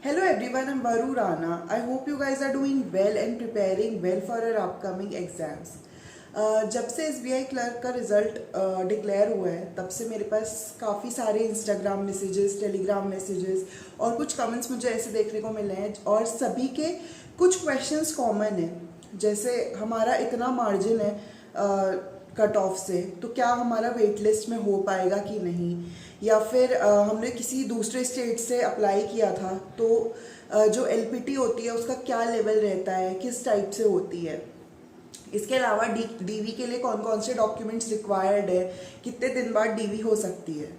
Hello everyone, I'm Varu Rana. I hope you guys are doing well and preparing well for our upcoming exams. जब से SBI clerk का result declare हुआ है तब से मेरे पास काफ़ी सारे इंस्टाग्राम मैसेजेस, टेलीग्राम मैसेजेस और कुछ कमेंट्स मुझे ऐसे देखने को मिले हैं और सभी के कुछ क्वेश्चंस कॉमन हैं। जैसे हमारा इतना मार्जिन है कट ऑफ से, तो क्या हमारा वेट लिस्ट में हो पाएगा कि नहीं, या फिर हमने किसी दूसरे स्टेट से अप्लाई किया था तो जो एलपीटी होती है उसका क्या लेवल रहता है, किस टाइप से होती है। इसके अलावा डीवी के लिए कौन कौन से डॉक्यूमेंट्स रिक्वायर्ड है, कितने दिन बाद डीवी हो सकती है।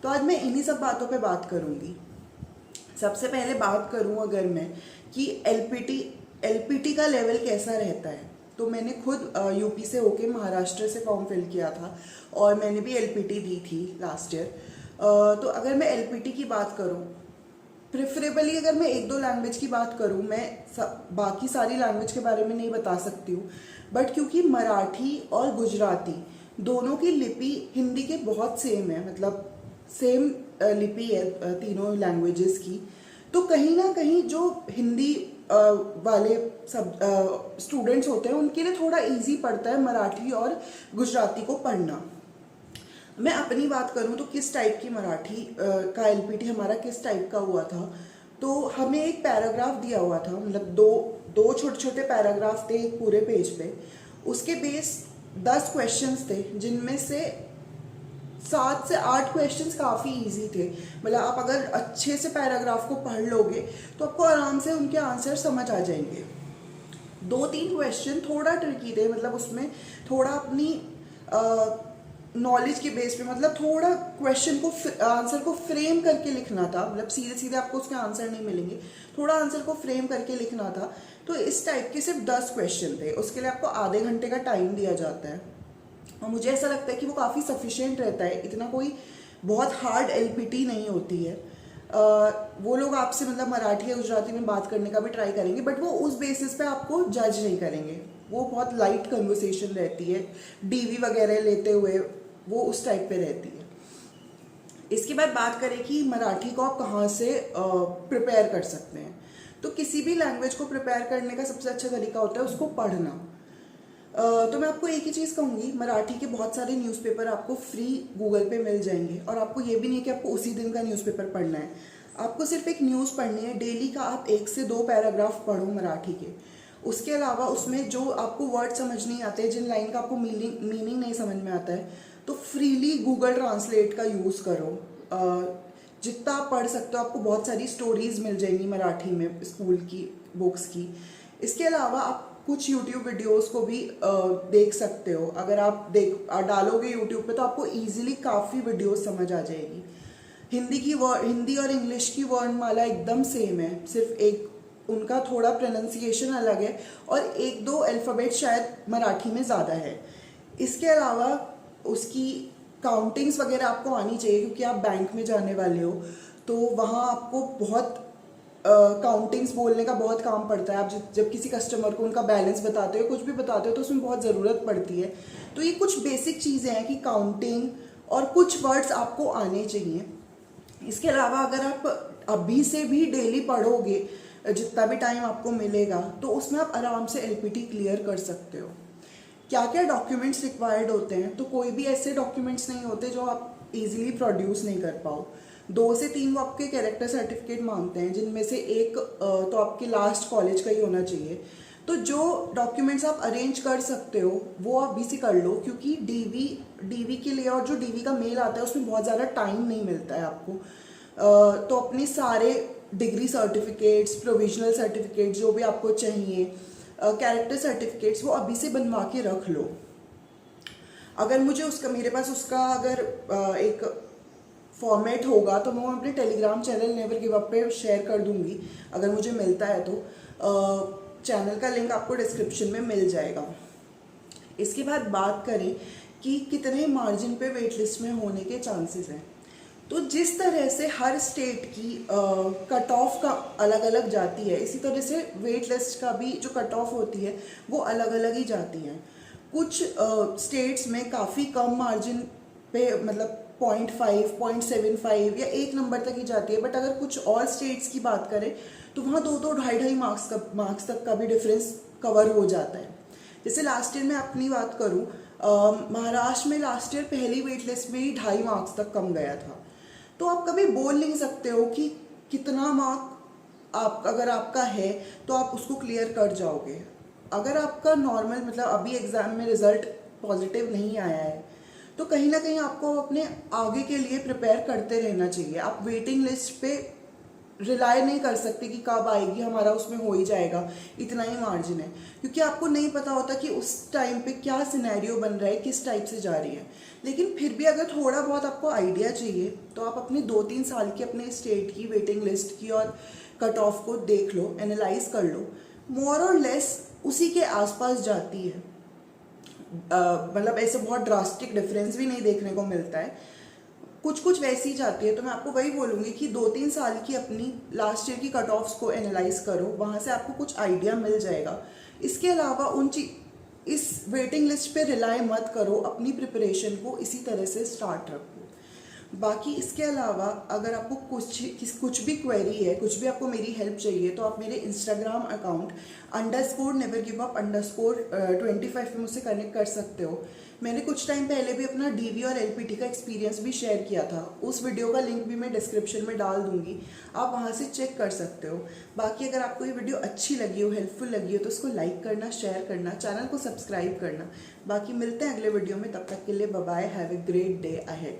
तो आज मैं इन्हीं सब बातों पे बात करूँगी। सबसे पहले बात करूँ अगर मैं कि एलपीटी का लेवल कैसा रहता है, तो मैंने खुद यूपी से होके महाराष्ट्र से फॉर्म फिल किया था और मैंने भी एलपीटी दी थी लास्ट ईयर। तो अगर मैं एलपीटी की बात करूँ, प्रेफरेबली अगर मैं एक दो लैंग्वेज की बात करूँ, मैं बाकी सारी लैंग्वेज के बारे में नहीं बता सकती हूँ, बट क्योंकि मराठी और गुजराती दोनों की लिपि हिंदी के बहुत सेम है, मतलब सेम लिपि है तीनों लैंग्वेजेस की, तो कहीं ना कहीं जो हिंदी वाले सब स्टूडेंट्स होते हैं उनके लिए थोड़ा इजी पड़ता है मराठी और गुजराती को पढ़ना। मैं अपनी बात करूं तो किस टाइप की मराठी का एलपीटी हमारा किस टाइप का हुआ था, तो हमें एक पैराग्राफ दिया हुआ था, मतलब दो छोटे छोटे पैराग्राफ थे एक पूरे पेज पे। उसके बेस 10 क्वेश्चंस थे, जिनमें से 7 से 8 क्वेश्चंस काफ़ी इजी थे। मतलब आप अगर अच्छे से पैराग्राफ को पढ़ लोगे तो आपको आराम से उनके आंसर समझ आ जाएंगे। 2-3 क्वेश्चन थोड़ा ट्रिकी थे, मतलब उसमें थोड़ा अपनी नॉलेज के बेस पे, मतलब थोड़ा क्वेश्चन को आंसर को फ्रेम करके लिखना था। मतलब सीधे सीधे आपको उसके आंसर नहीं मिलेंगे, थोड़ा आंसर को फ्रेम करके लिखना था। तो इस टाइप के सिर्फ 10 क्वेश्चन थे, उसके लिए आपको आधे घंटे का टाइम दिया जाता है और मुझे ऐसा लगता है कि वो काफ़ी सफिशिएंट रहता है। इतना कोई बहुत हार्ड एलपीटी नहीं होती है। वो लोग आपसे मतलब मराठी या गुजराती में बात करने का भी ट्राई करेंगे, बट वो उस बेसिस पे आपको जज नहीं करेंगे। वो बहुत लाइट कन्वर्सेशन रहती है, डीवी वगैरह लेते हुए वो उस टाइप पे रहती है। इसके बाद बात करें कि मराठी को आप कहाँ से प्रिपेयर कर सकते हैं, तो किसी भी लैंग्वेज को प्रिपेयर करने का सबसे अच्छा तरीका होता है उसको पढ़ना। तो मैं आपको एक ही चीज़ कहूँगी, मराठी के बहुत सारे न्यूज़पेपर आपको फ्री गूगल पे मिल जाएंगे और आपको ये भी नहीं है कि आपको उसी दिन का न्यूज़पेपर पढ़ना है। आपको सिर्फ एक न्यूज़ पढ़नी है, डेली का आप 1 से 2 पैराग्राफ पढ़ो मराठी के। उसके अलावा उसमें जो आपको वर्ड समझ नहीं आते, जिन लाइन का आपको मीनिंग नहीं समझ में आता है, तो फ्रीली गूगल ट्रांसलेट का यूज़ करो। जितना आप पढ़ सकते हो, आपको बहुत सारी स्टोरीज मिल जाएंगी मराठी में स्कूल की बुक्स की। इसके अलावा आप कुछ यूट्यूब वीडियोस को भी देख सकते हो। अगर आप डालोगे यूट्यूब पे तो आपको इजीली काफ़ी वीडियोस समझ आ जाएगी। हिंदी और इंग्लिश की वर्णमाला एकदम सेम है, सिर्फ एक उनका थोड़ा प्रोनाउंसिएशन अलग है और 1-2 अल्फ़ाबेट शायद मराठी में ज़्यादा है। इसके अलावा उसकी काउंटिंग्स वगैरह आपको आनी चाहिए, क्योंकि आप बैंक में जाने वाले हो तो वहाँ आपको बहुत काउंटिंग्स बोलने का बहुत काम पड़ता है। आप जब किसी कस्टमर को उनका बैलेंस बताते हो, कुछ भी बताते हो, तो उसमें बहुत ज़रूरत पड़ती है। तो ये कुछ बेसिक चीज़ें हैं कि काउंटिंग और कुछ वर्ड्स आपको आने चाहिए। इसके अलावा अगर आप अभी से भी डेली पढ़ोगे, जितना भी टाइम आपको मिलेगा, तो उसमें आप आराम से एलपीटी क्लियर कर सकते हो। क्या क्या डॉक्यूमेंट्स रिक्वायर्ड होते हैं, तो कोई भी ऐसे डॉक्यूमेंट्स नहीं होते जो आप इजीली प्रोड्यूस नहीं कर पाओ। 2 से 3 वो आपके कैरेक्टर सर्टिफिकेट मांगते हैं, जिनमें से एक तो आपके लास्ट कॉलेज का ही होना चाहिए। तो जो डॉक्यूमेंट्स आप अरेंज कर सकते हो वो आप अभी से कर लो, क्योंकि डीवी के लिए और जो डीवी का मेल आता है उसमें बहुत ज़्यादा टाइम नहीं मिलता है आपको। तो अपने सारे डिग्री सर्टिफिकेट्स, प्रोविजनल सर्टिफिकेट्स जो भी आपको चाहिए, कैरेक्टर सर्टिफिकेट्स, वो अभी से बनवा के रख लो। अगर मुझे मेरे पास उसका अगर एक फॉर्मेट होगा तो मैं अपने Telegram channel never give up पे शेयर कर दूंगी, अगर मुझे मिलता है तो। चैनल का लिंक आपको डिस्क्रिप्शन में मिल जाएगा। इसके बाद बात करें कि कितने मार्जिन पे वेट लिस्ट में होने के चांसेस हैं, तो जिस तरह से हर स्टेट की कट ऑफ का अलग अलग जाती है, इसी तरह से वेट लिस्ट का भी जो कट ऑफ होती है वो अलग अलग ही जाती है। कुछ स्टेट्स में काफ़ी कम मार्जिन पे, मतलब 0.5, 0.75 या 1 नंबर तक ही जाती है। बट अगर कुछ और स्टेट्स की बात करें तो वहाँ 2-2, 2.5 मार्क्स तक का भी डिफरेंस कवर हो जाता है। जैसे लास्ट ईयर मैं अपनी बात करूँ, महाराष्ट्र में लास्ट ईयर पहली वेट लिस्ट में ही 2.5 मार्क्स तक कम गया था। तो आप कभी बोल नहीं सकते हो कि कितना मार्क आप अगर आपका है तो आप उसको क्लियर कर जाओगे। अगर आपका नॉर्मल मतलब अभी एग्ज़ाम में रिजल्ट पॉजिटिव नहीं आया है तो कहीं ना कहीं आपको अपने आगे के लिए प्रिपेयर करते रहना चाहिए। आप वेटिंग लिस्ट पे रिलाय नहीं कर सकते कि कब आएगी, हमारा उसमें हो ही जाएगा, इतना ही मार्जिन है, क्योंकि आपको नहीं पता होता कि उस टाइम पे क्या सिनेरियो बन रहा है, किस टाइप से जा रही है। लेकिन फिर भी अगर थोड़ा बहुत आपको आइडिया चाहिए तो आप अपने 2-3 साल की अपने स्टेट की वेटिंग लिस्ट की और कट ऑफ को देख लो, एनालाइज कर लो। मोर और लेस उसी के आसपास जाती है, मतलब ऐसे बहुत ड्रास्टिक डिफरेंस भी नहीं देखने को मिलता है, कुछ कुछ वैसी ही जाती है। तो मैं आपको वही बोलूँगी कि 2-3 साल की अपनी लास्ट ईयर की कट ऑफ्स को एनालाइज करो, वहाँ से आपको कुछ आइडिया मिल जाएगा। इसके अलावा इस वेटिंग लिस्ट पे रिलाय मत करो, अपनी प्रिपरेशन को इसी तरह से स्टार्ट रखो। बाकी इसके अलावा अगर आपको कुछ भी क्वेरी है, कुछ भी आपको मेरी हेल्प चाहिए तो आप मेरे इंस्टाग्राम अकाउंट _nevergiveup_25 पे मुझसे कनेक्ट कर सकते हो। मैंने कुछ टाइम पहले भी अपना डीवी और एलपीटी का एक्सपीरियंस भी शेयर किया था, उस वीडियो का लिंक भी मैं डिस्क्रिप्शन में डाल दूंगी, आप वहाँ से चेक कर सकते हो। बाकी अगर आपको ये वीडियो अच्छी लगी हो, हेल्पफुल लगी हो तो उसको लाइक करना, शेयर करना, चैनल को सब्सक्राइब करना। बाकी मिलते हैं अगले वीडियो में, तब तक के लिए bye bye, have a great day ahead.